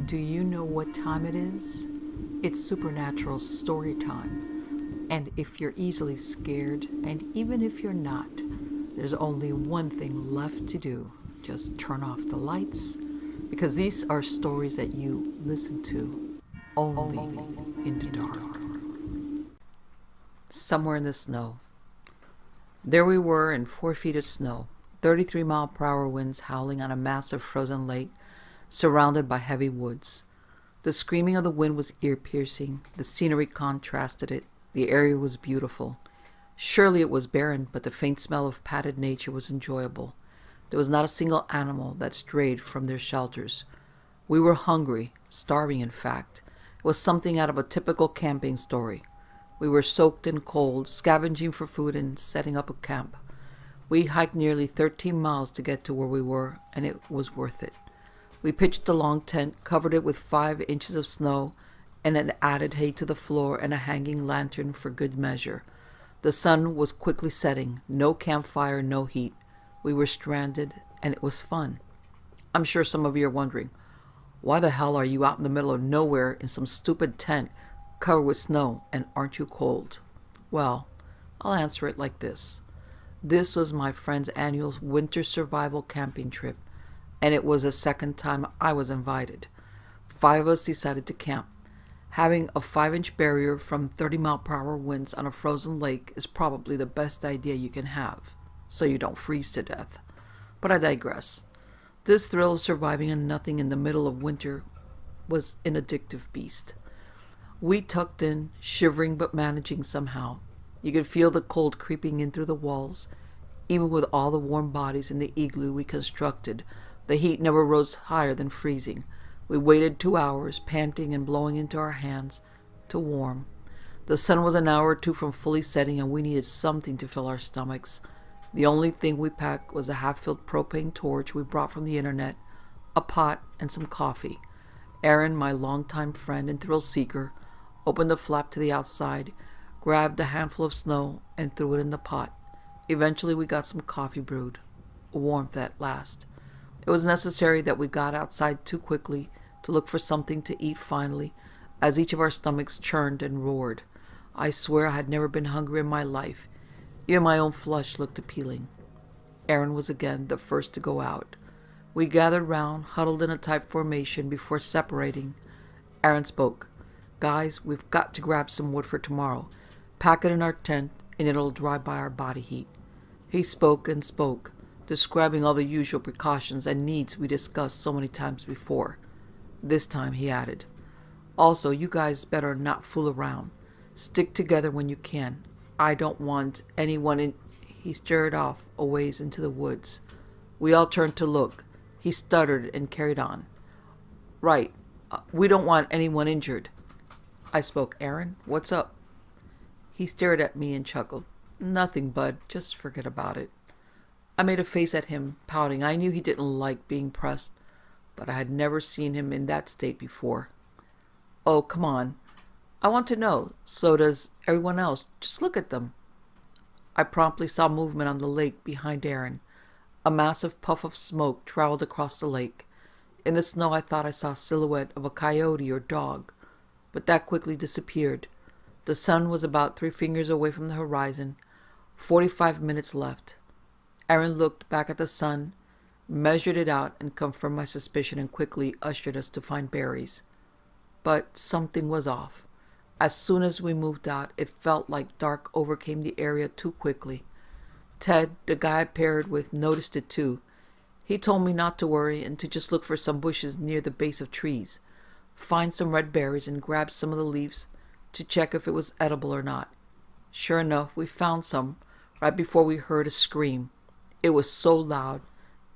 Do you know what time it is? It's supernatural story time. And if you're easily scared, and even if you're not, there's only one thing left to do. Just turn off the lights, because these are stories that you listen to only in the dark. Somewhere in the snow. There we were in 4 feet of snow, 33-mile-per-hour winds howling on a massive frozen lake surrounded by heavy woods. The screaming of the wind was ear-piercing. The scenery contrasted it. The area was beautiful. Surely it was barren, but the faint smell of padded nature was enjoyable. There was not a single animal that strayed from their shelters. We were hungry, starving in fact. It was something out of a typical camping story. We were soaked and cold, scavenging for food and setting up a camp. We hiked nearly 13 miles to get to where we were, and it was worth it. We pitched the long tent, covered it with 5 inches of snow, and then added hay to the floor and a hanging lantern for good measure. The sun was quickly setting. No campfire, no heat. We were stranded, and it was fun. I'm sure some of you are wondering, why the hell are you out in the middle of nowhere in some stupid tent covered with snow, and aren't you cold? Well, I'll answer it like this. This was my friend's annual winter survival camping trip, and it was the second time I was invited. 5 of us decided to camp. Having a 5-inch barrier from 30-mile-per-hour winds on a frozen lake is probably the best idea you can have, so you don't freeze to death. But I digress. This thrill of surviving on nothing in the middle of winter was an addictive beast. We tucked in, shivering but managing somehow. You could feel the cold creeping in through the walls. Even with all the warm bodies in the igloo we constructed, the heat never rose higher than freezing. We waited 2 hours, panting and blowing into our hands, to warm. The sun was an hour or two from fully setting, and we needed something to fill our stomachs. The only thing we packed was a half-filled propane torch we brought from the internet, a pot, and some coffee. Aaron, my longtime friend and thrill seeker, opened the flap to the outside, grabbed a handful of snow, and threw it in the pot. Eventually we got some coffee brewed. Warmth at last. It was necessary that we got outside too quickly to look for something to eat finally, as each of our stomachs churned and roared. I swear I had never been hungry in my life. Even my own flesh looked appealing. Aaron was again the first to go out. We gathered round, huddled in a tight formation before separating. Aaron spoke. Guys, we've got to grab some wood for tomorrow. Pack it in our tent, and it'll dry by our body heat. He spoke and spoke, describing all the usual precautions and needs we discussed so many times before. This time he added, also, you guys better not fool around. Stick together when you can. I don't want anyone in... He stared off a ways into the woods. We all turned to look. He stuttered and carried on. Right. We don't want anyone injured. I spoke. Aaron, what's up? He stared at me and chuckled. Nothing, bud. Just forget about it. I made a face at him, pouting. I knew he didn't like being pressed, but I had never seen him in that state before. Oh, come on. I want to know. So does everyone else. Just look at them. I promptly saw movement on the lake behind Aaron. A massive puff of smoke traveled across the lake. In the snow I thought I saw a silhouette of a coyote or dog, but that quickly disappeared. The sun was about 3 fingers away from the horizon. 45 minutes left. Aaron looked back at the sun, measured it out, and confirmed my suspicion and quickly ushered us to find berries. But something was off. As soon as we moved out, it felt like dark overcame the area too quickly. Ted, the guy I paired with, noticed it too. He told me not to worry and to just look for some bushes near the base of trees, find some red berries and grab some of the leaves to check if it was edible or not. Sure enough, we found some right before we heard a scream. It was so loud,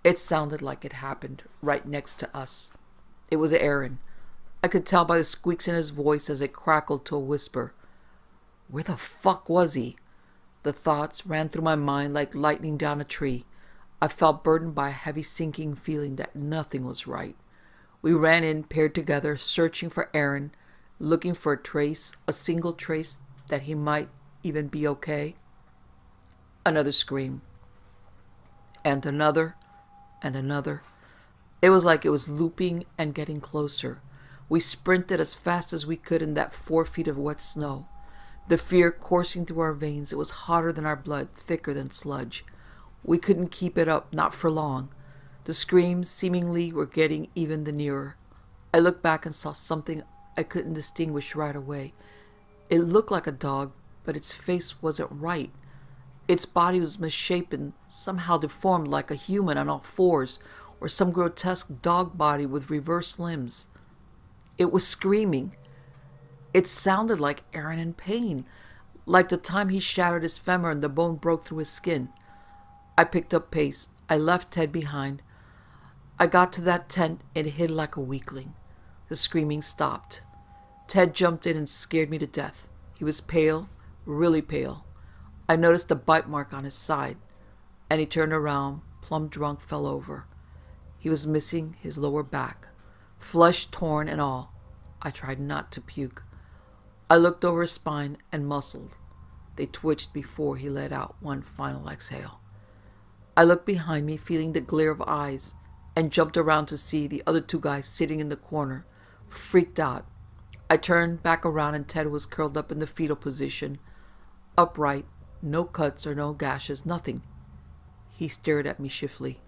it sounded like it happened right next to us. It was Aaron. I could tell by the squeaks in his voice as it crackled to a whisper. Where the fuck was he? The thoughts ran through my mind like lightning down a tree. I felt burdened by a heavy sinking feeling that nothing was right. We ran in, paired together, searching for Aaron, looking for a trace, a single trace that he might even be okay. Another scream. And another. It was like it was looping and getting closer. We sprinted as fast as we could in that 4 feet of wet snow. The fear coursing through our veins, it was hotter than our blood, thicker than sludge. We couldn't keep it up, not for long. The screams seemingly were getting even the nearer. I looked back and saw something I couldn't distinguish right away. It looked like a dog, but its face wasn't right. Its body was misshapen, somehow deformed like a human on all fours, or some grotesque dog body with reversed limbs. It was screaming. It sounded like Aaron in pain, like the time he shattered his femur and the bone broke through his skin. I picked up pace. I left Ted behind. I got to that tent and hid like a weakling. The screaming stopped. Ted jumped in and scared me to death. He was pale, really pale. I noticed a bite mark on his side, and he turned around, plumb drunk, fell over. He was missing his lower back, flesh torn and all. I tried not to puke. I looked over his spine and muscles. They twitched before he let out one final exhale. I looked behind me, feeling the glare of eyes, and jumped around to see the other 2 guys sitting in the corner, freaked out. I turned back around and Ted was curled up in the fetal position, upright, no cuts or no gashes, nothing. He stared at me shiftily.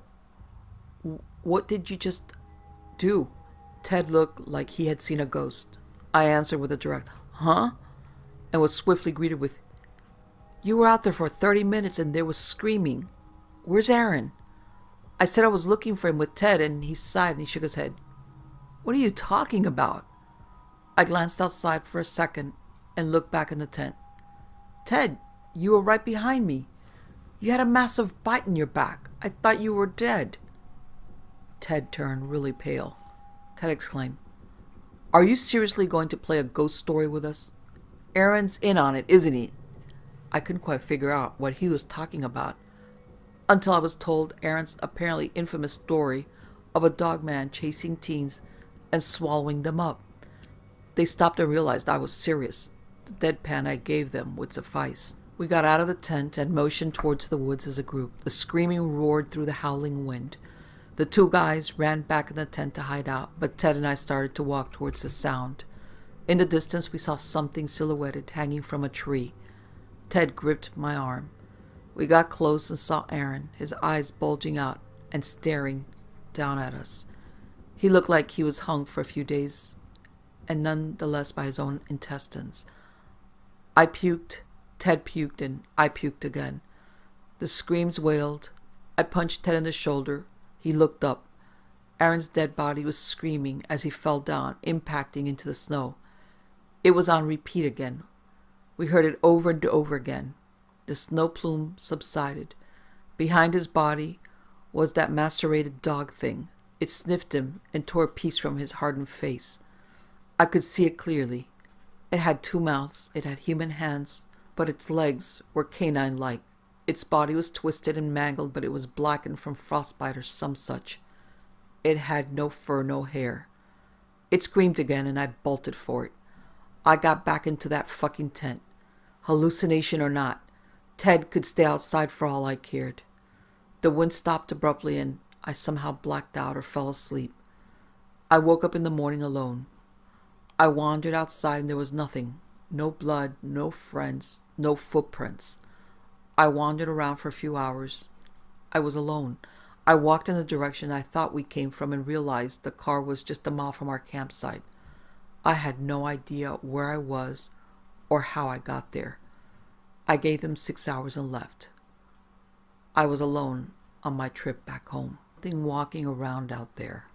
"What did you just do?" Ted looked like he had seen a ghost. I answered with a direct, "Huh?" and was swiftly greeted with, "You were out there for 30 minutes and there was screaming. Where's Aaron?" I said I was looking for him with Ted, and he sighed and he shook his head. "What are you talking about?" I glanced outside for a second and looked back in the tent. "Ted, you were right behind me. You had a massive bite in your back. I thought you were dead." Ted turned really pale. Ted exclaimed, "Are you seriously going to play a ghost story with us? Aaron's in on it, isn't he?" I couldn't quite figure out what he was talking about until I was told Aaron's apparently infamous story of a dogman chasing teens and swallowing them up. They stopped and realized I was serious. The deadpan I gave them would suffice. We got out of the tent and motioned towards the woods as a group. The screaming roared through the howling wind. The 2 guys ran back in the tent to hide out, but Ted and I started to walk towards the sound. In the distance, we saw something silhouetted hanging from a tree. Ted gripped my arm. We got close and saw Aaron, his eyes bulging out and staring down at us. He looked like he was hung for a few days, and none the less by his own intestines. I puked, Ted puked, and I puked again. The screams wailed. I punched Ted in the shoulder. He looked up. Aaron's dead body was screaming as he fell down, impacting into the snow. It was on repeat again. We heard it over and over again. The snow plume subsided. Behind his body was that macerated dog thing. It sniffed him and tore a piece from his hardened face. I could see it clearly. It had 2 mouths. It had human hands, but its legs were canine-like. Its body was twisted and mangled, but it was blackened from frostbite or some such. It had no fur, no hair. It screamed again, and I bolted for it. I got back into that fucking tent. Hallucination or not, Ted could stay outside for all I cared. The wind stopped abruptly, and I somehow blacked out or fell asleep. I woke up in the morning alone. I wandered outside, and there was nothing. No blood, no friends, no footprints. I wandered around for a few hours. I was alone. I walked in the direction I thought we came from and realized the car was just a mile from our campsite. I had no idea where I was or how I got there. I gave them 6 hours and left. I was alone on my trip back home. Nothing walking around out there.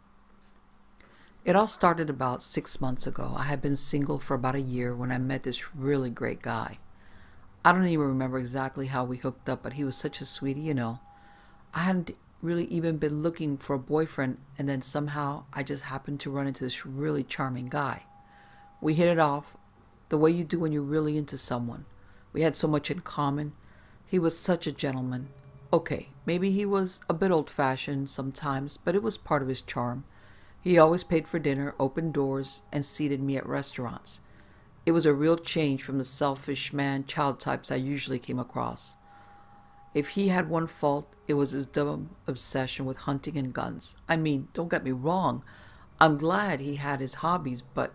It all started about 6 months ago. I had been single for about a year when I met this really great guy. I don't even remember exactly how we hooked up, but he was such a sweetie, you know. I hadn't really even been looking for a boyfriend, and then somehow I just happened to run into this really charming guy. We hit it off the way you do when you're really into someone. We had so much in common. He was such a gentleman. Okay, maybe he was a bit old-fashioned sometimes, but it was part of his charm. He always paid for dinner, opened doors, and seated me at restaurants. It was a real change from the selfish man-child types I usually came across. If he had one fault, it was his dumb obsession with hunting and guns. I mean, don't get me wrong, I'm glad he had his hobbies, but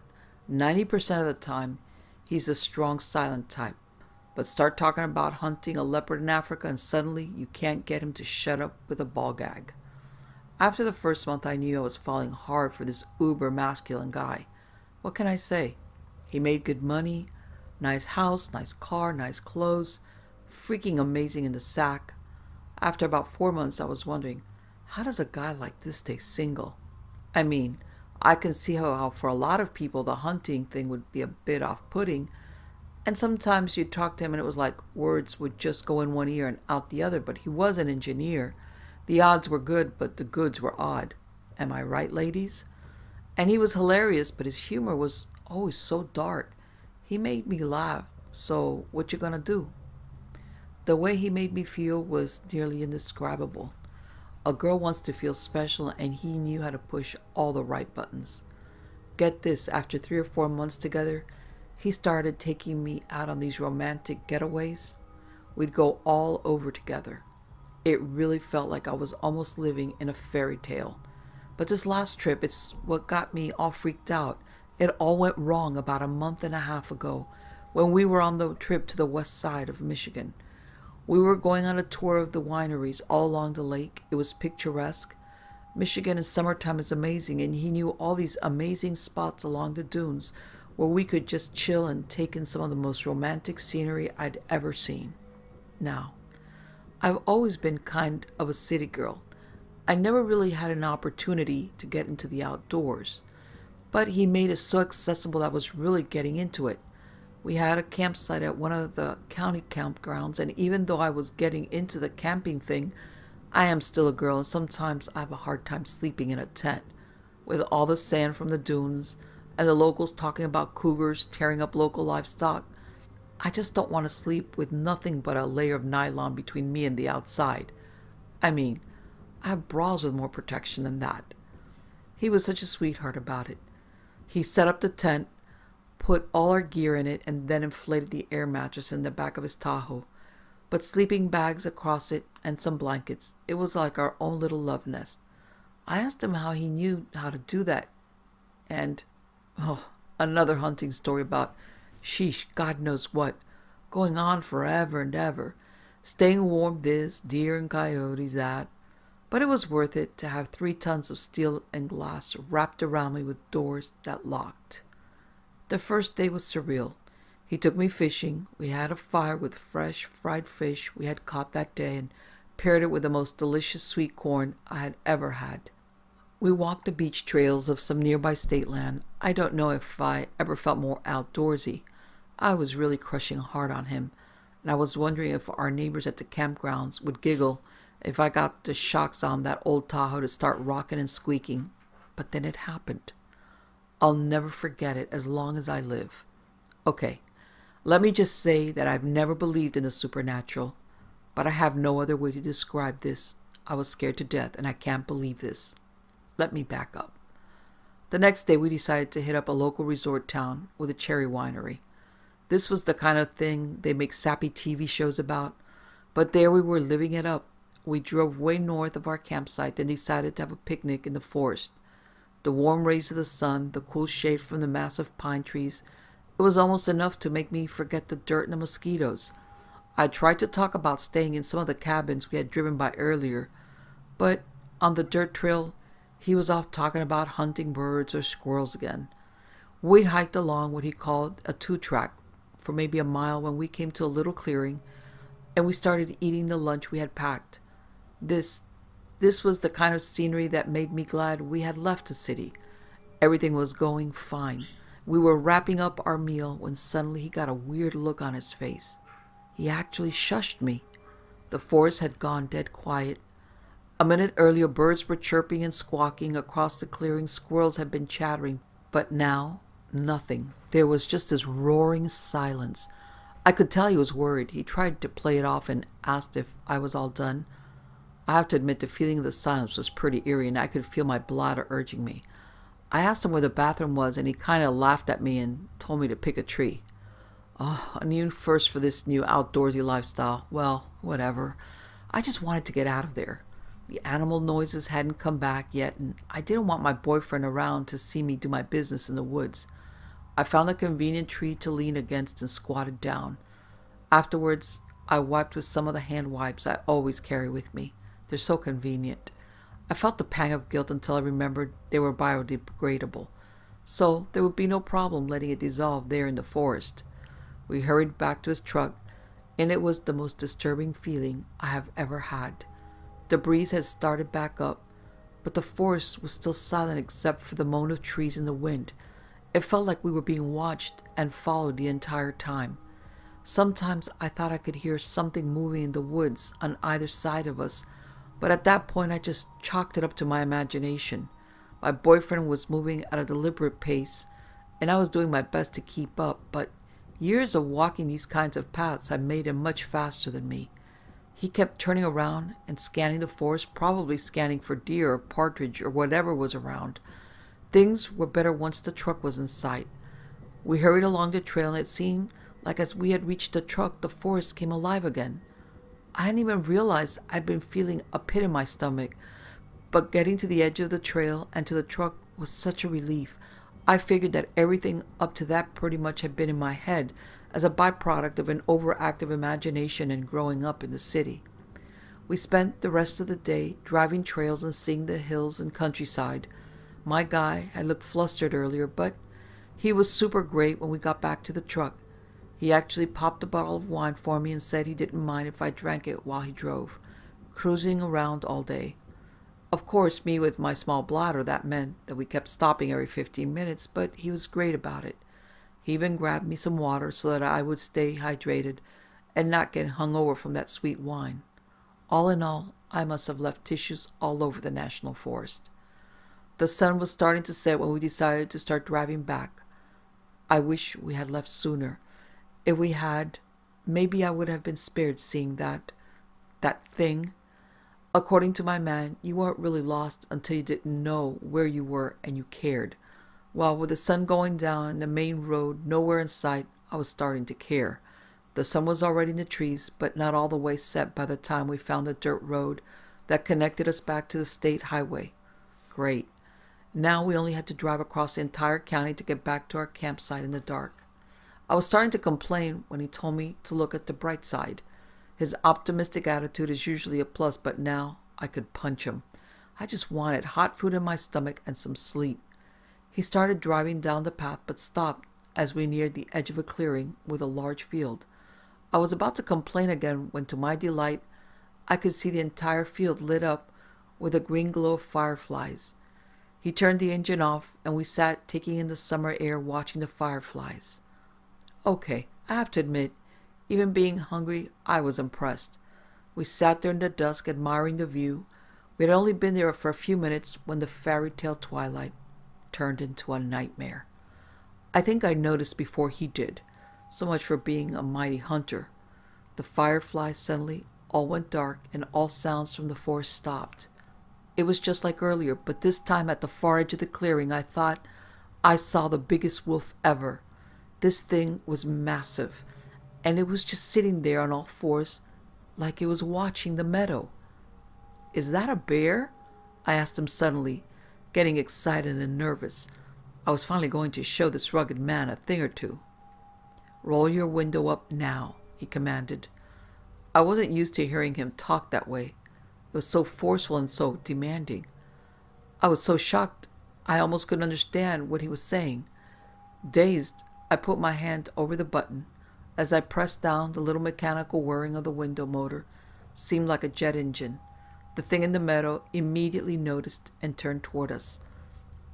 90% of the time, he's a strong silent type. But start talking about hunting a leopard in Africa and suddenly you can't get him to shut up with a ball gag. After the first month, I knew I was falling hard for this uber masculine guy. What can I say? He made good money, nice house, nice car, nice clothes, freaking amazing in the sack. After about 4 months, I was wondering, how does a guy like this stay single? I mean, I can see how for a lot of people the hunting thing would be a bit off-putting, and sometimes you'd talk to him and it was like words would just go in one ear and out the other, but he was an engineer. The odds were good, but the goods were odd. Am I right, ladies? And he was hilarious, but his humor was always so dark. He made me laugh, so what you gonna do? The way he made me feel was nearly indescribable. A girl wants to feel special, and he knew how to push all the right buttons. Get this, after 3 or 4 months together, he started taking me out on these romantic getaways. We'd go all over together. It really felt like I was almost living in a fairy tale. But this last trip, it's what got me all freaked out. It all went wrong about a month and a half ago when we were on the trip to the west side of Michigan. We were going on a tour of the wineries all along the lake. It was picturesque. Michigan in summertime is amazing, and he knew all these amazing spots along the dunes where we could just chill and take in some of the most romantic scenery I'd ever seen. Now, I've always been kind of a city girl. I never really had an opportunity to get into the outdoors, but he made it so accessible that I was really getting into it. We had a campsite at one of the county campgrounds, and even though I was getting into the camping thing, I am still a girl, and sometimes I have a hard time sleeping in a tent with all the sand from the dunes and the locals talking about cougars tearing up local livestock. I just don't want to sleep with nothing but a layer of nylon between me and the outside. I mean, I have bras with more protection than that. He was such a sweetheart about it. He set up the tent, put all our gear in it, and then inflated the air mattress in the back of his Tahoe. But sleeping bags across it and some blankets. It was like our own little love nest. I asked him how he knew how to do that. And, another hunting story about, sheesh, God knows what, going on forever and ever. Staying warm this, deer and coyotes that. But it was worth it to have 3 tons of steel and glass wrapped around me with doors that locked. The first day was surreal. He took me fishing. We had a fire with fresh fried fish we had caught that day and paired it with the most delicious sweet corn I had ever had. We walked the beach trails of some nearby state land. I don't know if I ever felt more outdoorsy. I was really crushing hard on him, and I was wondering if our neighbors at the campgrounds would giggle if I got the shocks on that old Tahoe to start rocking and squeaking. But then it happened. I'll never forget it as long as I live. Okay, let me just say that I've never believed in the supernatural, but I have no other way to describe this. I was scared to death, and I can't believe this. Let me back up. The next day, we decided to hit up a local resort town with a cherry winery. This was the kind of thing they make sappy TV shows about, but there we were living it up. We drove way north of our campsite and decided to have a picnic in the forest. The warm rays of the sun, the cool shade from the massive pine trees, it was almost enough to make me forget the dirt and the mosquitoes. I tried to talk about staying in some of the cabins we had driven by earlier, but on the dirt trail, he was off talking about hunting birds or squirrels again. We hiked along what he called a 2-track for maybe a mile when we came to a little clearing, and we started eating the lunch we had packed. This was the kind of scenery that made me glad we had left the city. Everything was going fine. We were wrapping up our meal when suddenly he got a weird look on his face. He actually shushed me. The forest had gone dead quiet. A minute earlier, birds were chirping and squawking across the clearing. Squirrels had been chattering. But now, nothing. There was just this roaring silence. I could tell he was worried. He tried to play it off and asked if I was all done. I have to admit the feeling of the silence was pretty eerie, and I could feel my bladder urging me. I asked him where the bathroom was, and he kind of laughed at me and told me to pick a tree. Oh, a new first for this new outdoorsy lifestyle. Well, whatever. I just wanted to get out of there. The animal noises hadn't come back yet, and I didn't want my boyfriend around to see me do my business in the woods. I found a convenient tree to lean against and squatted down. Afterwards, I wiped with some of the hand wipes I always carry with me. They're so convenient. I felt the pang of guilt until I remembered they were biodegradable, so there would be no problem letting it dissolve there in the forest. We hurried back to his truck, and it was the most disturbing feeling I have ever had. The breeze had started back up, but the forest was still silent except for the moan of trees in the wind. It felt like we were being watched and followed the entire time. Sometimes I thought I could hear something moving in the woods on either side of us, but at that point I just chalked it up to my imagination. My boyfriend was moving at a deliberate pace, and I was doing my best to keep up, but years of walking these kinds of paths had made him much faster than me. He kept turning around and scanning the forest, probably scanning for deer or partridge or whatever was around. Things were better once the truck was in sight. We hurried along the trail, and it seemed like as we had reached the truck, the forest came alive again. I hadn't even realized I'd been feeling a pit in my stomach, but getting to the edge of the trail and to the truck was such a relief. I figured that everything up to that pretty much had been in my head as a byproduct of an overactive imagination and growing up in the city. We spent the rest of the day driving trails and seeing the hills and countryside. My guy had looked flustered earlier, but he was super great when we got back to the truck. He actually popped a bottle of wine for me and said he didn't mind if I drank it while he drove, cruising around all day. Of course, me with my small bladder, that meant that we kept stopping every 15 minutes, but he was great about it. He even grabbed me some water so that I would stay hydrated and not get hungover from that sweet wine. All in all, I must have left tissues all over the national forest. The sun was starting to set when we decided to start driving back. I wish we had left sooner. If we had, maybe I would have been spared seeing that thing. According to my man, you weren't really lost until you didn't know where you were and you cared. While with the sun going down and the main road nowhere in sight, I was starting to care. The sun was already in the trees, but not all the way set by the time we found the dirt road that connected us back to the state highway. Great. Now we only had to drive across the entire county to get back to our campsite in the dark. I was starting to complain when he told me to look at the bright side. His optimistic attitude is usually a plus, but now I could punch him. I just wanted hot food in my stomach and some sleep. He started driving down the path, but stopped as we neared the edge of a clearing with a large field. I was about to complain again when, to my delight, I could see the entire field lit up with a green glow of fireflies. He turned the engine off, and we sat taking in the summer air watching the fireflies. Okay, I have to admit, even being hungry, I was impressed. We sat there in the dusk admiring the view. We had only been there for a few minutes when the fairy tale twilight turned into a nightmare. I think I noticed before he did. So much for being a mighty hunter. The fireflies suddenly all went dark and all sounds from the forest stopped. It was just like earlier, but this time at the far edge of the clearing I thought I saw the biggest wolf ever. This thing was massive, and it was just sitting there on all fours like it was watching the meadow. "Is that a bear?" I asked him suddenly, getting excited and nervous. I was finally going to show this rugged man a thing or two. "Roll your window up now," he commanded. I wasn't used to hearing him talk that way. It was so forceful and so demanding. I was so shocked I almost couldn't understand what he was saying. Dazed, I put my hand over the button. As I pressed down, the little mechanical whirring of the window motor seemed like a jet engine. The thing in the meadow immediately noticed and turned toward us.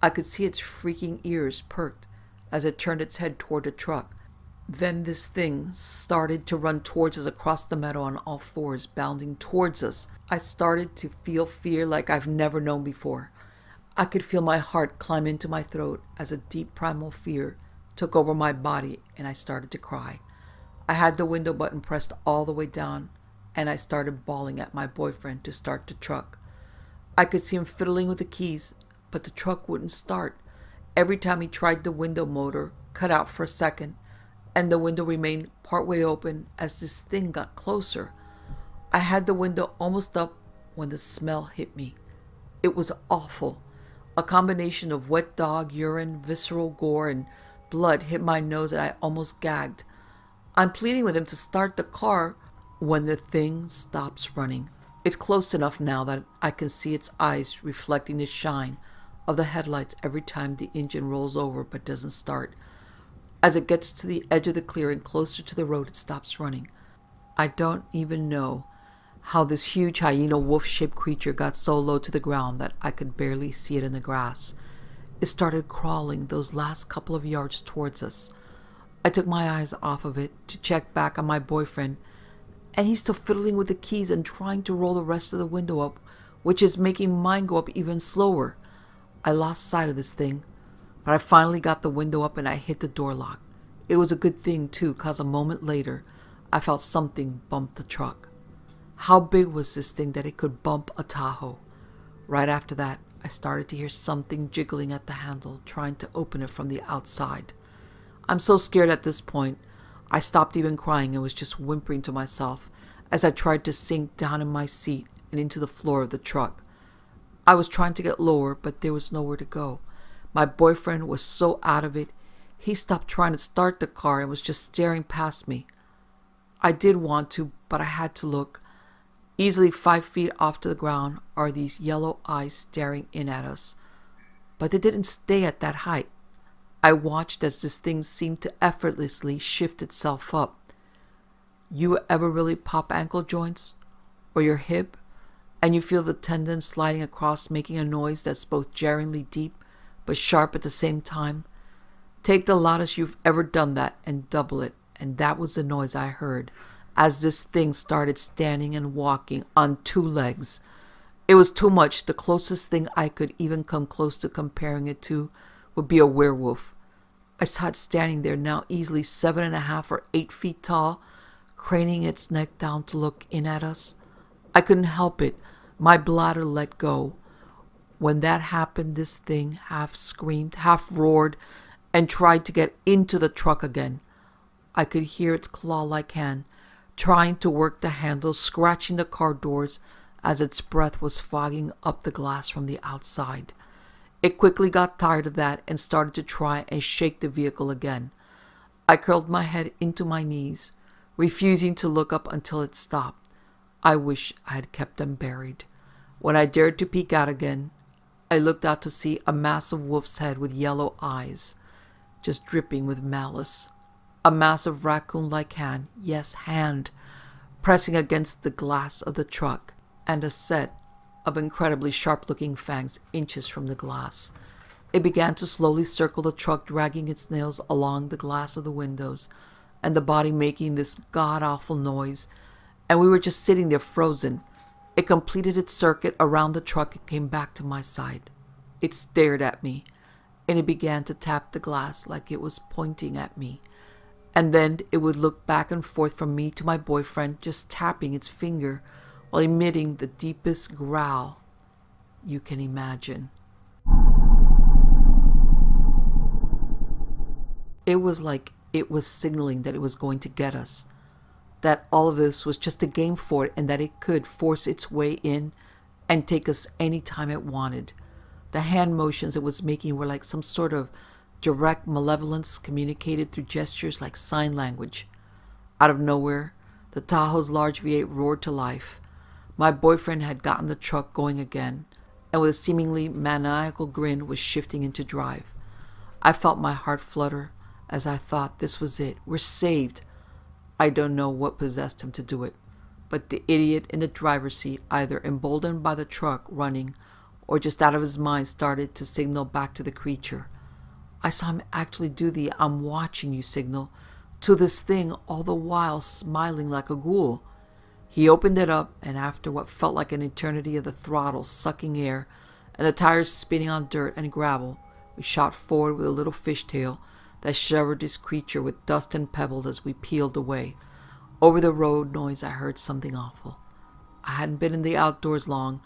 I could see its freaking ears perked as it turned its head toward the truck. Then this thing started to run towards us across the meadow on all fours, bounding towards us. I started to feel fear like I've never known before. I could feel my heart climb into my throat as a deep primal fear took over my body, and I started to cry. I had the window button pressed all the way down, and I started bawling at my boyfriend to start the truck. I could see him fiddling with the keys, but the truck wouldn't start. Every time he tried, the window motor cut out for a second, and the window remained partway open as this thing got closer. I had the window almost up when the smell hit me. It was awful. A combination of wet dog urine, visceral gore, and blood hit my nose and I almost gagged. I'm pleading with him to start the car when the thing stops running. It's close enough now that I can see its eyes reflecting the shine of the headlights every time the engine rolls over but doesn't start. As it gets to the edge of the clearing closer to the road, it stops running. I don't even know how this huge hyena wolf-shaped creature got so low to the ground that I could barely see it in the grass. It started crawling those last couple of yards towards us. I took my eyes off of it to check back on my boyfriend, and he's still fiddling with the keys and trying to roll the rest of the window up, which is making mine go up even slower. I lost sight of this thing, but I finally got the window up and I hit the door lock. It was a good thing too, cause a moment later, I felt something bump the truck. How big was this thing that it could bump a Tahoe? Right after that, I started to hear something jiggling at the handle, trying to open it from the outside. I'm so scared at this point, I stopped even crying and was just whimpering to myself as I tried to sink down in my seat and into the floor of the truck. I was trying to get lower, but there was nowhere to go. My boyfriend was so out of it, he stopped trying to start the car and was just staring past me. I did want to, but I had to look. Easily 5 feet off to the ground are these yellow eyes staring in at us. But they didn't stay at that height. I watched as this thing seemed to effortlessly shift itself up. You ever really pop ankle joints? Or your hip? And you feel the tendon sliding across, making a noise that's both jarringly deep but sharp at the same time? Take the loudest you've ever done that and double it, and that was the noise I heard as this thing started standing and walking on 2 legs. It was too much. The closest thing I could even come close to comparing it to would be a werewolf. I saw it standing there now, easily 7.5 or 8 feet tall, craning its neck down to look in at us. I couldn't help it. My bladder let go. When that happened, this thing half screamed, half roared, and tried to get into the truck again. I could hear its claw-like hand trying to work the handle, scratching the car doors as its breath was fogging up the glass from the outside. It quickly got tired of that and started to try and shake the vehicle again. I curled my head into my knees, refusing to look up until it stopped. I wish I had kept them buried. When I dared to peek out again, I looked out to see a massive wolf's head with yellow eyes, just dripping with malice. A massive raccoon-like hand, yes, hand, pressing against the glass of the truck, and a set of incredibly sharp-looking fangs inches from the glass. It began to slowly circle the truck, dragging its nails along the glass of the windows, and the body making this god-awful noise, and we were just sitting there frozen. It completed its circuit around the truck and came back to my side. It stared at me, and it began to tap the glass like it was pointing at me. And then it would look back and forth from me to my boyfriend, just tapping its finger while emitting the deepest growl you can imagine. It was like it was signaling that it was going to get us, that all of this was just a game for it and that it could force its way in and take us any time it wanted. The hand motions it was making were like some sort of direct malevolence communicated through gestures like sign language. Out of nowhere, the Tahoe's large V8 roared to life. My boyfriend had gotten the truck going again, and with a seemingly maniacal grin was shifting into drive. I felt my heart flutter as I thought this was it. We're saved. I don't know what possessed him to do it, but the idiot in the driver's seat, either emboldened by the truck running or just out of his mind, started to signal back to the creature. I saw him actually do the "I'm watching you" signal to this thing, all the while smiling like a ghoul. He opened it up, and after what felt like an eternity of the throttle sucking air and the tires spinning on dirt and gravel, we shot forward with a little fishtail that showered this creature with dust and pebbles as we peeled away. Over the road noise I heard something awful. I hadn't been in the outdoors long,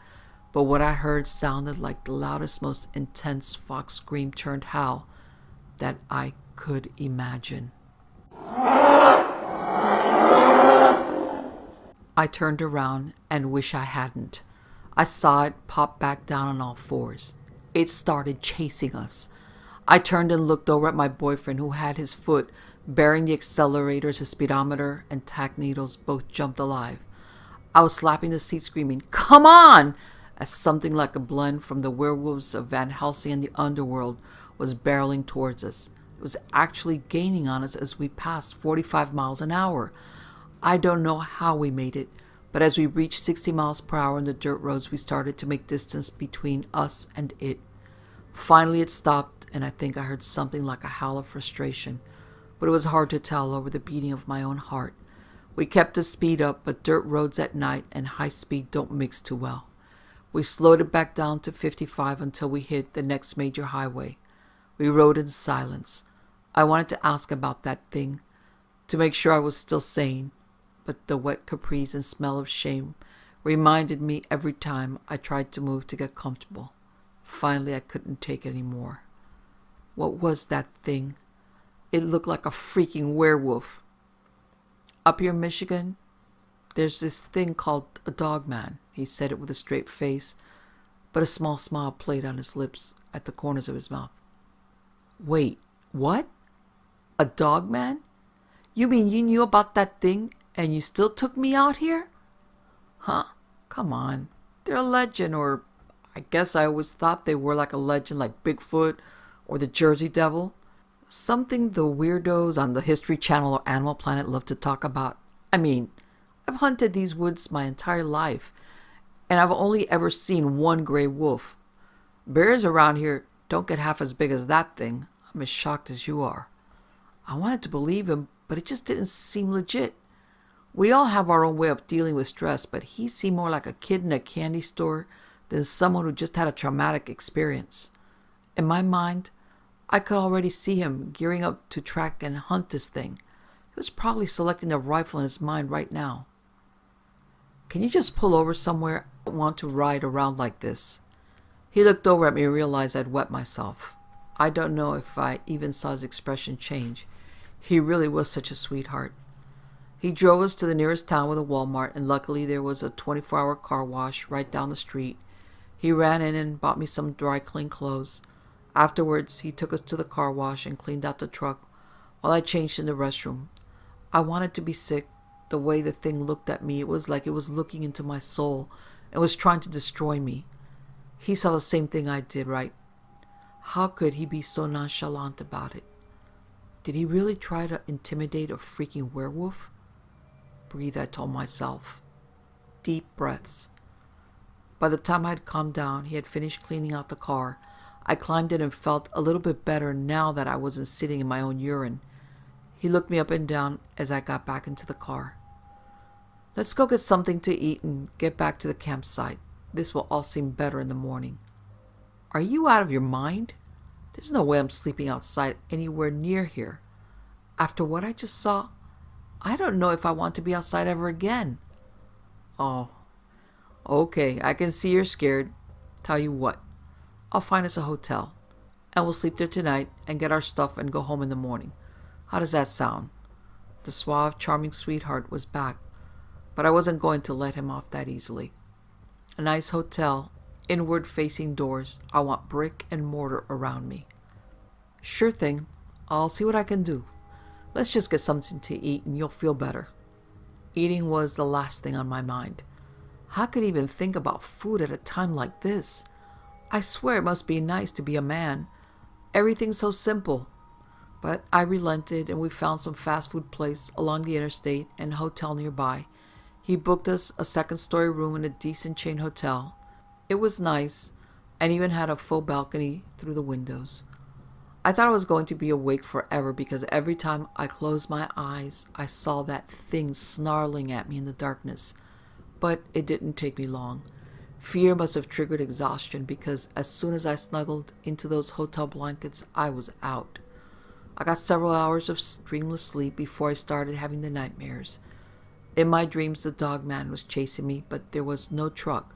but what I heard sounded like the loudest, most intense fox scream turned howl that I could imagine. I turned around and wish I hadn't. I saw it pop back down on all fours. It started chasing us. I turned and looked over at my boyfriend, who had his foot bearing the accelerators. His speedometer and tack needles both jumped alive. I was slapping the seat, screaming, "Come on!" as something like a blend from the werewolves of Van Helsing and the underworld was barreling towards us. It was actually gaining on us as we passed 45 miles an hour. I don't know how we made it, but as we reached 60 miles per hour on the dirt roads, we started to make distance between us and it. Finally, it stopped, and I think I heard something like a howl of frustration, but it was hard to tell over the beating of my own heart. We kept the speed up, but dirt roads at night and high speed don't mix too well. We slowed it back down to 55 until we hit the next major highway. We rode in silence. I wanted to ask about that thing, to make sure I was still sane, but the wet capris and smell of shame reminded me every time I tried to move to get comfortable. Finally, I couldn't take it anymore. What was that thing? It looked like a freaking werewolf. Up here in Michigan, there's this thing called a Dogman. He said it with a straight face, but a small smile played on his lips at the corners of his mouth. Wait, what? A Dogman? You mean you knew about that thing and you still took me out here? Huh, come on. They're a legend, or I guess I always thought they were like a legend, like Bigfoot or the Jersey Devil. Something the weirdos on the History Channel or Animal Planet love to talk about. I mean, I've hunted these woods my entire life, and I've only ever seen one gray wolf. Bears around here don't get half as big as that thing. I'm as shocked as you are. I wanted to believe him, but it just didn't seem legit. We all have our own way of dealing with stress, but he seemed more like a kid in a candy store than someone who just had a traumatic experience. In my mind, I could already see him gearing up to track and hunt this thing. He was probably selecting a rifle in his mind right now. Can you just pull over somewhere? I don't want to ride around like this. He looked over at me and realized I'd wet myself. I don't know if I even saw his expression change. He really was such a sweetheart. He drove us to the nearest town with a Walmart, and luckily there was a 24-hour car wash right down the street. He ran in and bought me some dry clean clothes. Afterwards, he took us to the car wash and cleaned out the truck while I changed in the restroom. I wanted to be sick. The way the thing looked at me, it was like it was looking into my soul and was trying to destroy me. He saw the same thing I did, right? How could he be so nonchalant about it? Did he really try to intimidate a freaking werewolf? Breathe, I told myself. Deep breaths. By the time I had calmed down, he had finished cleaning out the car. I climbed in and felt a little bit better now that I wasn't sitting in my own urine. He looked me up and down as I got back into the car. Let's go get something to eat and get back to the campsite. This will all seem better in the morning. Are you out of your mind? There's no way I'm sleeping outside anywhere near here. After what I just saw, I don't know if I want to be outside ever again. Oh, okay, I can see you're scared. Tell you what, I'll find us a hotel, and we'll sleep there tonight and get our stuff and go home in the morning. How does that sound? The suave, charming sweetheart was back, but I wasn't going to let him off that easily. A nice hotel, inward-facing doors. I want brick and mortar around me. Sure thing. I'll see what I can do. Let's just get something to eat and you'll feel better. Eating was the last thing on my mind. How could I even think about food at a time like this? I swear it must be nice to be a man. Everything's so simple. But I relented and we found some fast food place along the interstate and a hotel nearby. He booked us a second-story room in a decent chain hotel. It was nice and even had a full balcony through the windows. I thought I was going to be awake forever because every time I closed my eyes, I saw that thing snarling at me in the darkness. But it didn't take me long. Fear must have triggered exhaustion because as soon as I snuggled into those hotel blankets, I was out. I got several hours of dreamless sleep before I started having the nightmares. In my dreams, the Dogman was chasing me, but there was no truck.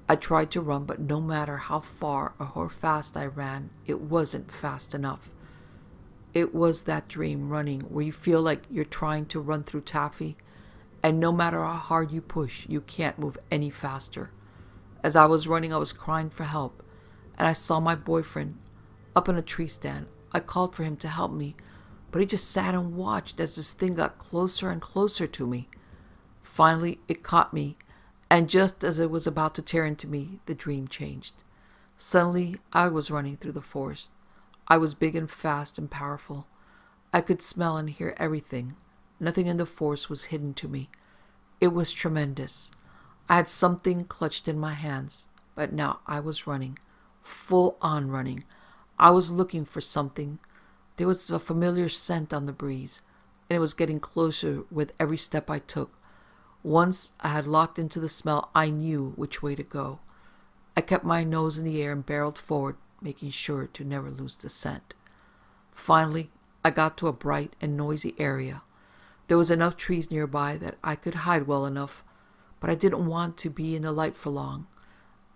I tried to run, but no matter how far or how fast I ran, it wasn't fast enough. It was that dream running where you feel like you're trying to run through taffy, and no matter how hard you push, you can't move any faster. As I was running, I was crying for help, and I saw my boyfriend up in a tree stand. I called for him to help me, but he just sat and watched as this thing got closer and closer to me. Finally, it caught me, and just as it was about to tear into me, the dream changed. Suddenly, I was running through the forest. I was big and fast and powerful. I could smell and hear everything. Nothing in the forest was hidden to me. It was tremendous. I had something clutched in my hands, but now I was running, full on running. I was looking for something. There was a familiar scent on the breeze, and it was getting closer with every step I took. Once I had locked into the smell, I knew which way to go. I kept my nose in the air and barreled forward, making sure to never lose the scent. Finally, I got to a bright and noisy area. There was enough trees nearby that I could hide well enough, but I didn't want to be in the light for long.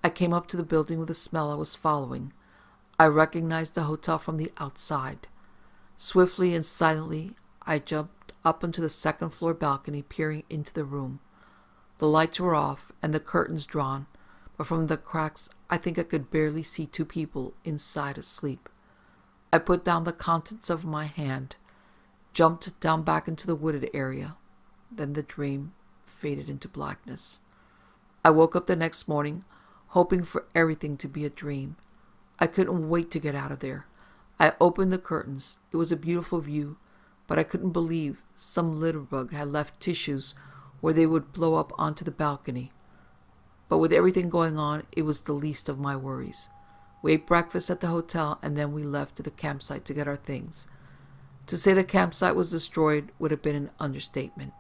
I came up to the building with the smell I was following. I recognized the hotel from the outside. Swiftly and silently, I jumped up onto the second-floor balcony, peering into the room. The lights were off and the curtains drawn, but from the cracks, I think I could barely see two people inside asleep. I put down the contents of my hand, jumped down back into the wooded area. Then the dream faded into blackness. I woke up the next morning, hoping for everything to be a dream. I couldn't wait to get out of there. I opened the curtains. It was a beautiful view, but I couldn't believe some litterbug had left tissues where they would blow up onto the balcony. But with everything going on, it was the least of my worries. We ate breakfast at the hotel, and then we left to the campsite to get our things. To say the campsite was destroyed would have been an understatement.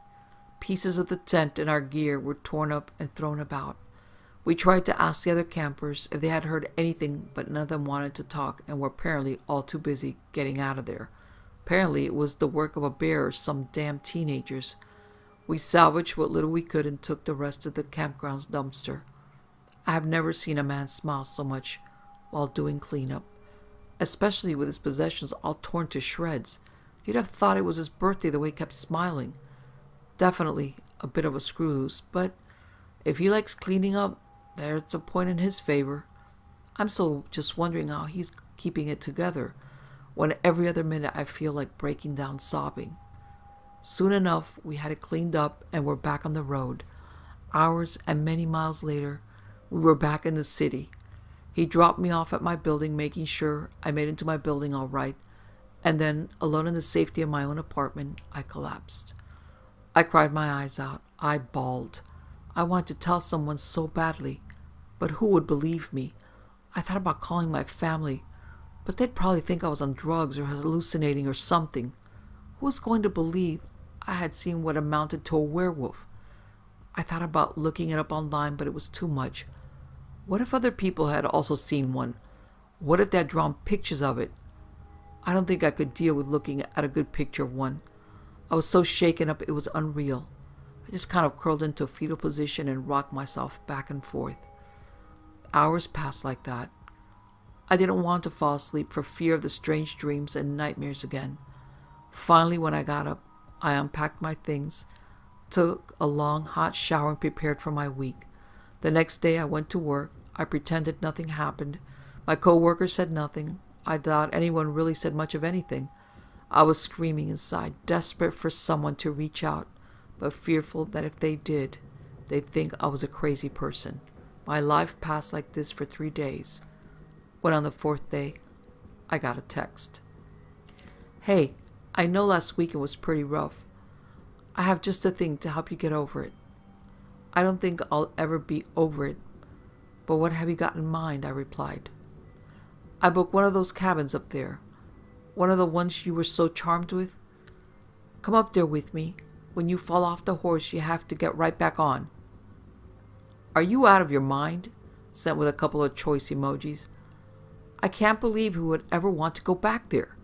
Pieces of the tent and our gear were torn up and thrown about. We tried to ask the other campers if they had heard anything, but none of them wanted to talk and were apparently all too busy getting out of there. Apparently it was the work of a bear or some damn teenagers. We salvaged what little we could and took the rest of the campground's dumpster. I have never seen a man smile so much while doing cleanup, especially with his possessions all torn to shreds. You'd have thought it was his birthday the way he kept smiling. Definitely a bit of a screw loose, but if he likes cleaning up, there's a point in his favor. I'm still just wondering how he's keeping it together when every other minute I feel like breaking down sobbing. Soon enough, we had it cleaned up and were back on the road. Hours and many miles later, we were back in the city. He dropped me off at my building, making sure I made it to my building all right, and then, alone in the safety of my own apartment, I collapsed. I cried my eyes out. I bawled. I wanted to tell someone so badly, but who would believe me? I thought about calling my family, but they'd probably think I was on drugs or hallucinating or something. Who was going to believe I had seen what amounted to a werewolf? I thought about looking it up online, but it was too much. What if other people had also seen one? What if they had drawn pictures of it? I don't think I could deal with looking at a good picture of one. I was so shaken up it was unreal. I just kind of curled into a fetal position and rocked myself back and forth. Hours passed like that. I didn't want to fall asleep for fear of the strange dreams and nightmares again. Finally, when I got up, I unpacked my things, took a long hot shower and prepared for my week. The next day I went to work. I pretended nothing happened. My co-workers said nothing. I doubt anyone really said much of anything. I was screaming inside, desperate for someone to reach out, but fearful that if they did, they'd think I was a crazy person. My life passed like this for 3 days, when on the 4th day, I got a text. Hey, I know last weekend was pretty rough. I have just a thing to help you get over it. I don't think I'll ever be over it, but what have you got in mind? I replied. I booked one of those cabins up there, one of the ones you were so charmed with. Come up there with me. When you fall off the horse, you have to get right back on. Are you out of your mind? Sent with a couple of choice emojis. I can't believe who would ever want to go back there.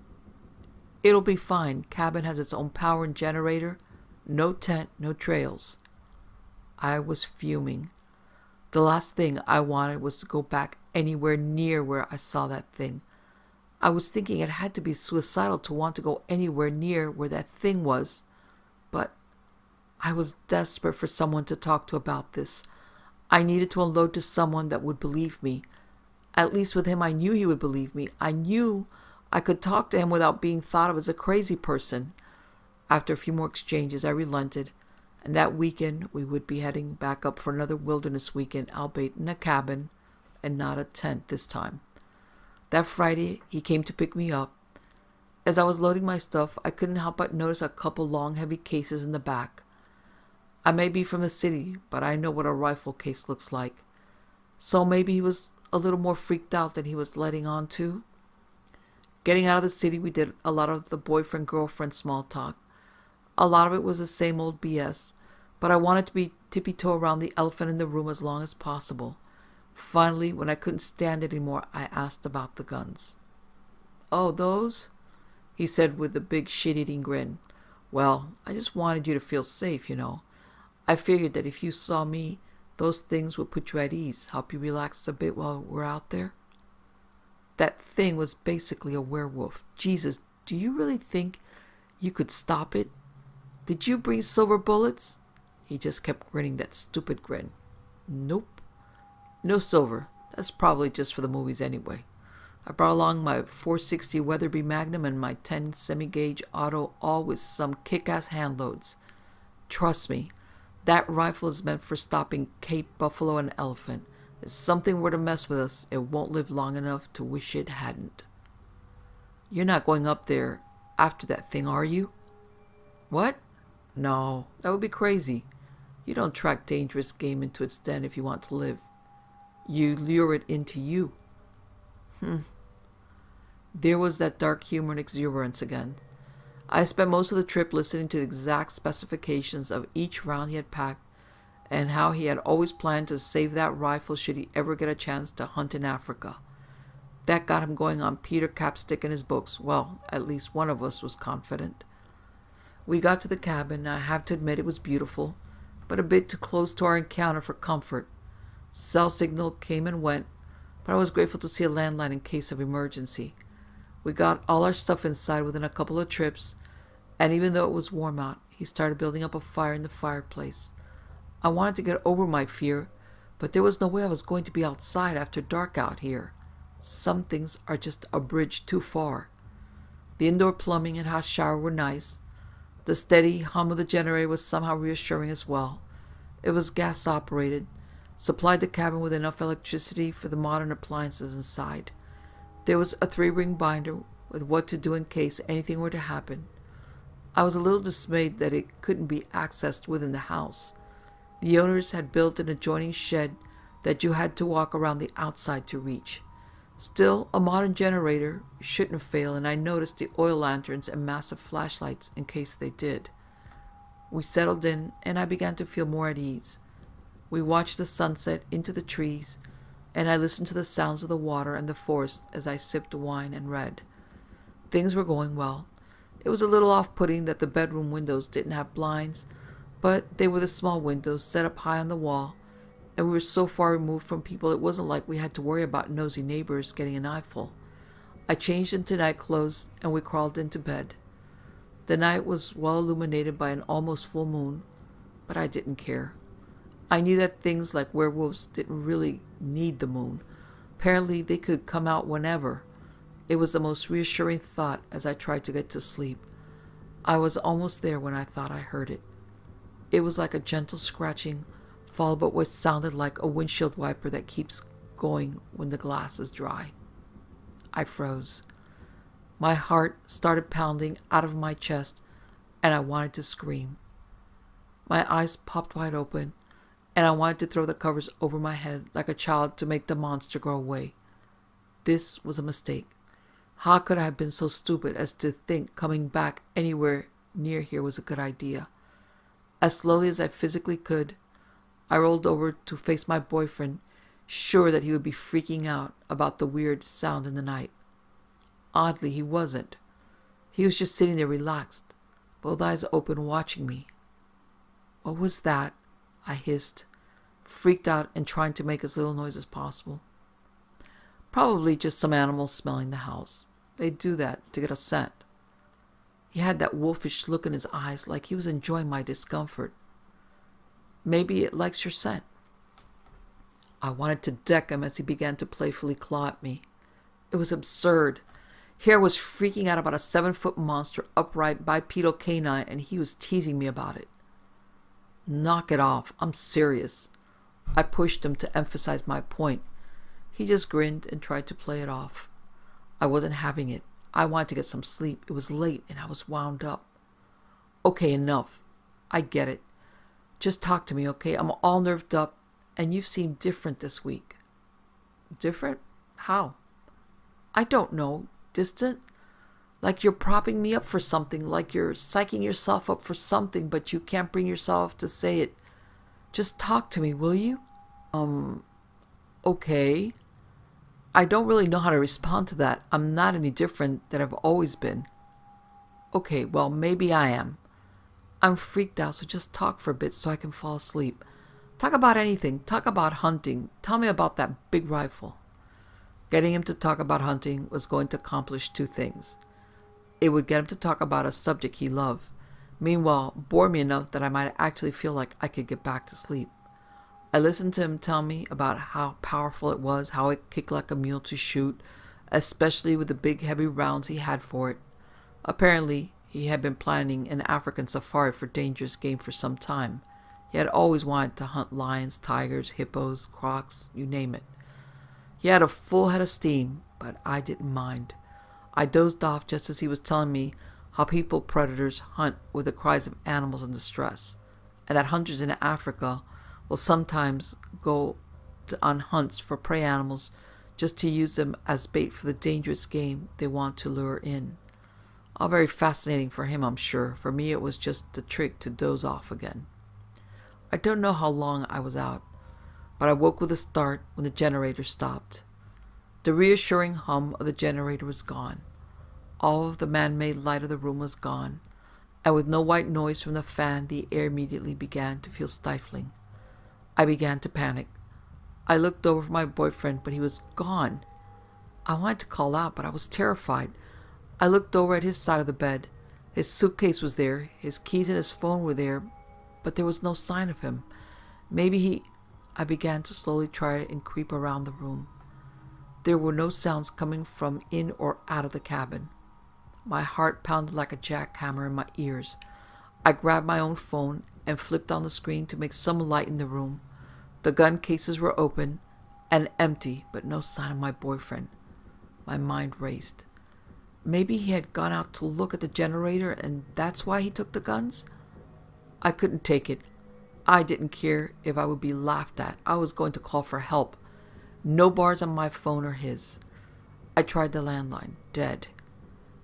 It'll be fine. Cabin has its own power and generator. No tent, no trails. I was fuming. The last thing I wanted was to go back anywhere near where I saw that thing. I was thinking it had to be suicidal to want to go anywhere near where that thing was. But I was desperate for someone to talk to about this. I needed to unload to someone that would believe me. At least with him, I knew he would believe me. I knew I could talk to him without being thought of as a crazy person. After a few more exchanges, I relented, and that weekend we would be heading back up for another wilderness weekend, albeit in a cabin and not a tent this time. That Friday, he came to pick me up. As I was loading my stuff, I couldn't help but notice a couple long, heavy cases in the back. I may be from the city, but I know what a rifle case looks like. So maybe he was a little more freaked out than he was letting on to. Getting out of the city, we did a lot of the boyfriend-girlfriend small talk. A lot of it was the same old BS, but I wanted to be tippy-toe around the elephant in the room as long as possible. Finally, when I couldn't stand it anymore, I asked about the guns. "Oh, those?" he said with a big shit-eating grin. "Well, I just wanted you to feel safe, you know. I figured that if you saw me, those things would put you at ease, help you relax a bit while we're out there." That thing was basically a werewolf. Jesus, do you really think you could stop it? Did you bring silver bullets? He just kept grinning that stupid grin. Nope. No silver. That's probably just for the movies anyway. I brought along my .460 Weatherby Magnum and my 10 semi-gauge auto, all with some kick-ass handloads. Trust me, that rifle is meant for stopping Cape buffalo and elephant. If something were to mess with us, it won't live long enough to wish it hadn't. You're not going up there after that thing, are you? What? No, that would be crazy. You don't track dangerous game into its den if you want to live. You lure it into you. There was that dark humor and exuberance again. I spent most of the trip listening to the exact specifications of each round he had packed and how he had always planned to save that rifle should he ever get a chance to hunt in Africa. That got him going on Peter Capstick in his books. Well, at least one of us was confident. We got to the cabin, and I have to admit it was beautiful, but a bit too close to our encounter for comfort. Cell signal came and went, but I was grateful to see a landline in case of emergency. We got all our stuff inside within a couple of trips, and even though it was warm out, he started building up a fire in the fireplace. I wanted to get over my fear, but there was no way I was going to be outside after dark out here. Some things are just a bridge too far. The indoor plumbing and hot shower were nice. The steady hum of the generator was somehow reassuring as well. It was gas-operated, supplied the cabin with enough electricity for the modern appliances inside. There was a 3-ring binder with what to do in case anything were to happen. I was a little dismayed that it couldn't be accessed within the house. The owners had built an adjoining shed that you had to walk around the outside to reach. Still, a modern generator shouldn't fail, and I noticed the oil lanterns and massive flashlights in case they did. We settled in, and I began to feel more at ease. We watched the sunset into the trees, and I listened to the sounds of the water and the forest as I sipped wine and read. Things were going well. It was a little off-putting that the bedroom windows didn't have blinds, but they were the small windows set up high on the wall, and we were so far removed from people it wasn't like we had to worry about nosy neighbors getting an eyeful. I changed into night clothes, and we crawled into bed. The night was well illuminated by an almost full moon, but I didn't care. I knew that things like werewolves didn't really need the moon. Apparently they could come out whenever. It was the most reassuring thought as I tried to get to sleep. I was almost there when I thought I heard it. It was like a gentle scratching, followed by what sounded like a windshield wiper that keeps going when the glass is dry. I froze. My heart started pounding out of my chest, and I wanted to scream. My eyes popped wide open, and I wanted to throw the covers over my head like a child to make the monster go away. This was a mistake. How could I have been so stupid as to think coming back anywhere near here was a good idea? As slowly as I physically could, I rolled over to face my boyfriend, sure that he would be freaking out about the weird sound in the night. Oddly, he wasn't. He was just sitting there relaxed, both eyes open, watching me. What was that? I hissed, freaked out and trying to make as little noise as possible. Probably just some animals smelling the house. They do that to get a scent. He had that wolfish look in his eyes, like he was enjoying my discomfort. Maybe it likes your scent. I wanted to deck him as he began to playfully claw at me. It was absurd. Here I was freaking out about a 7-foot monster, upright, bipedal canine, and he was teasing me about it. Knock it off. I'm serious. I pushed him to emphasize my point. He just grinned and tried to play it off. I wasn't having it. I wanted to get some sleep. It was late and I was wound up. Okay, enough. I get it. Just talk to me, okay? I'm all nerved up and you seem different this week. Different? How? I don't know. Distant? Like you're propping me up for something, like you're psyching yourself up for something, but you can't bring yourself to say it. Just talk to me, will you? Okay. I don't really know how to respond to that. I'm not any different than I've always been. Okay, well, maybe I am. I'm freaked out, so just talk for a bit so I can fall asleep. Talk about anything. Talk about hunting. Tell me about that big rifle. Getting him to talk about hunting was going to accomplish 2 things. It would get him to talk about a subject he loved. Meanwhile, bore me enough that I might actually feel like I could get back to sleep. I listened to him tell me about how powerful it was, how it kicked like a mule to shoot, especially with the big heavy rounds he had for it. Apparently, he had been planning an African safari for dangerous game for some time. He had always wanted to hunt lions, tigers, hippos, crocs, you name it. He had a full head of steam, but I didn't mind. I dozed off just as he was telling me how predators hunt with the cries of animals in distress, and that hunters in Africa will sometimes go on hunts for prey animals just to use them as bait for the dangerous game they want to lure in. All very fascinating for him, I'm sure. For me, it was just the trick to doze off again. I don't know how long I was out, but I woke with a start when the generator stopped. The reassuring hum of the generator was gone. All of the man-made light of the room was gone, and with no white noise from the fan, the air immediately began to feel stifling. I began to panic. I looked over for my boyfriend, but he was gone. I wanted to call out, but I was terrified. I looked over at his side of the bed. His suitcase was there, his keys and his phone were there, but there was no sign of him. I began to slowly try and creep around the room. There were no sounds coming from in or out of the cabin. My heart pounded like a jackhammer in my ears. I grabbed my own phone and flipped on the screen to make some light in the room. The gun cases were open and empty, but no sign of my boyfriend. My mind raced. Maybe he had gone out to look at the generator and that's why he took the guns? I couldn't take it. I didn't care if I would be laughed at. I was going to call for help. No bars on my phone or his. I tried the landline. Dead.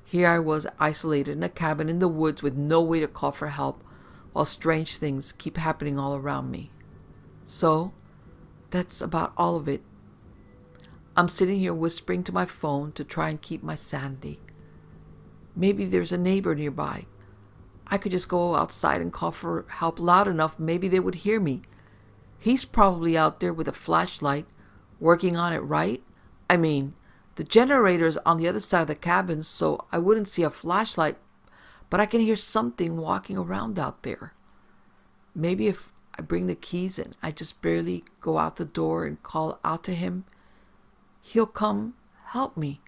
Here I was, isolated in a cabin in the woods with no way to call for help, while strange things keep happening all around me. So, that's about all of it. I'm sitting here whispering to my phone to try and keep my sanity. Maybe there's a neighbor nearby. I could just go outside and call for help loud enough, maybe they would hear me. He's probably out there with a flashlight, working on it, right? I mean, the generator's on the other side of the cabin, so I wouldn't see a flashlight, but I can hear something walking around out there. Maybe if I bring the keys and I just barely go out the door and call out to him, he'll come help me.